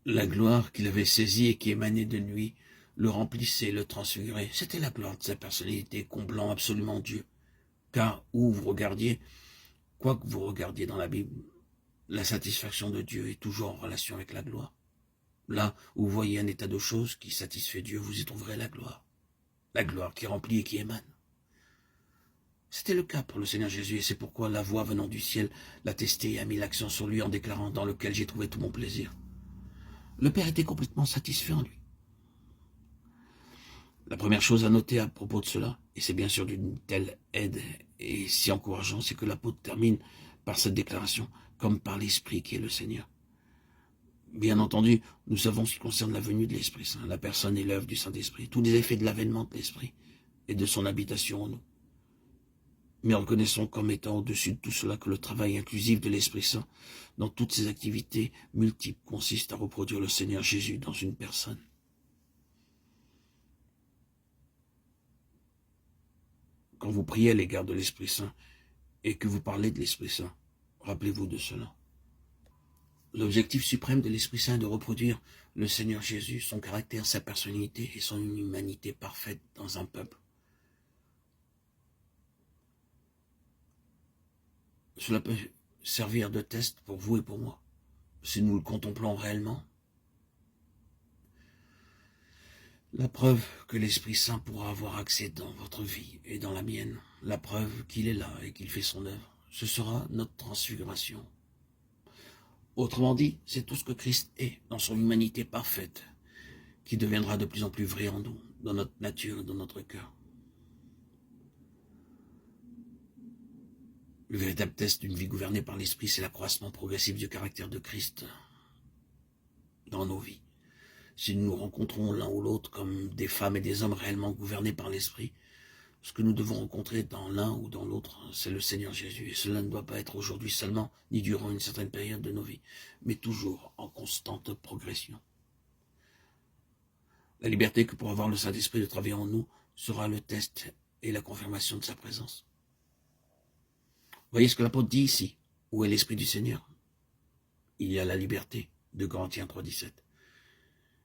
La gloire qu'il avait saisie et qui émanait de lui le remplissait, le transfigurait. C'était la gloire de sa personnalité, comblant absolument Dieu. Car où vous regardiez, quoi que vous regardiez dans la Bible, la satisfaction de Dieu est toujours en relation avec la gloire. Là où vous voyez un état de choses qui satisfait Dieu, vous y trouverez la gloire. La gloire qui remplit et qui émane. C'était le cas pour le Seigneur Jésus, et c'est pourquoi la voix venant du ciel l'a testé et a mis l'accent sur lui en déclarant « dans lequel j'ai trouvé tout mon plaisir ». Le Père était complètement satisfait en lui. La première chose à noter à propos de cela, et c'est bien sûr d'une telle aide et si encourageant, c'est que l'apôtre termine par cette déclaration, comme par l'Esprit qui est le Seigneur. Bien entendu, nous savons ce qui concerne la venue de l'Esprit Saint, la personne et l'œuvre du Saint-Esprit, tous les effets de l'avènement de l'Esprit et de son habitation en nous. Mais reconnaissons comme étant au-dessus de tout cela que le travail inclusif de l'Esprit Saint, dans toutes ses activités multiples, consiste à reproduire le Seigneur Jésus dans une personne. Quand vous priez à l'égard de l'Esprit Saint et que vous parlez de l'Esprit Saint, rappelez-vous de cela. L'objectif suprême de l'Esprit Saint est de reproduire le Seigneur Jésus, son caractère, sa personnalité et son humanité parfaite dans un peuple. Cela peut servir de test pour vous et pour moi, si nous le contemplons réellement. La preuve que l'Esprit Saint pourra avoir accès dans votre vie et dans la mienne, la preuve qu'il est là et qu'il fait son œuvre, ce sera notre transfiguration. Autrement dit, c'est tout ce que Christ est dans son humanité parfaite, qui deviendra de plus en plus vrai en nous, dans notre nature et dans notre cœur. Le véritable test d'une vie gouvernée par l'Esprit, c'est l'accroissement progressif du caractère de Christ dans nos vies. Si nous nous rencontrons l'un ou l'autre comme des femmes et des hommes réellement gouvernés par l'Esprit, ce que nous devons rencontrer dans l'un ou dans l'autre, c'est le Seigneur Jésus. Et cela ne doit pas être aujourd'hui seulement, ni durant une certaine période de nos vies, mais toujours en constante progression. La liberté que pour avoir le Saint-Esprit de travailler en nous sera le test et la confirmation de sa présence. Voyez ce que l'apôtre dit ici. Où est l'Esprit du Seigneur? Il y a la liberté, de Corinthiens 3,17.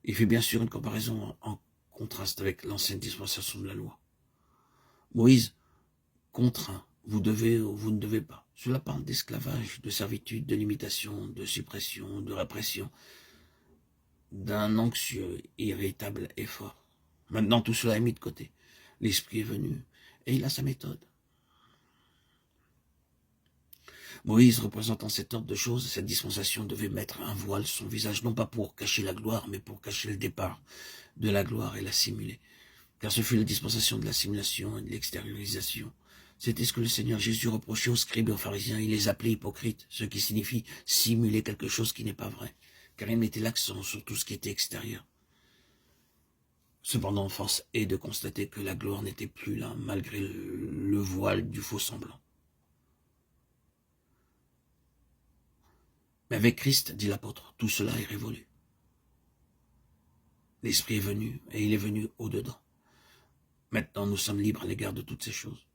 Il fait bien sûr une comparaison en contraste avec l'ancienne dispensation de la loi. Moïse contraint, vous devez ou vous ne devez pas. Cela parle d'esclavage, de servitude, de limitation, de suppression, de répression, d'un anxieux et irritable effort. Maintenant, tout cela est mis de côté. L'Esprit est venu et il a sa méthode. Moïse, représentant cet ordre de choses, cette dispensation devait mettre un voile sur son visage, non pas pour cacher la gloire, mais pour cacher le départ de la gloire et la simuler. Car ce fut la dispensation de la simulation et de l'extériorisation. C'était ce que le Seigneur Jésus reprochait aux scribes et aux pharisiens. Il les appelait hypocrites, ce qui signifie simuler quelque chose qui n'est pas vrai, car il mettait l'accent sur tout ce qui était extérieur. Cependant, force est de constater que la gloire n'était plus là, malgré le voile du faux semblant. Mais avec Christ, dit l'apôtre, tout cela est révolu. L'Esprit est venu, et il est venu au-dedans. Maintenant, nous sommes libres à l'égard de toutes ces choses.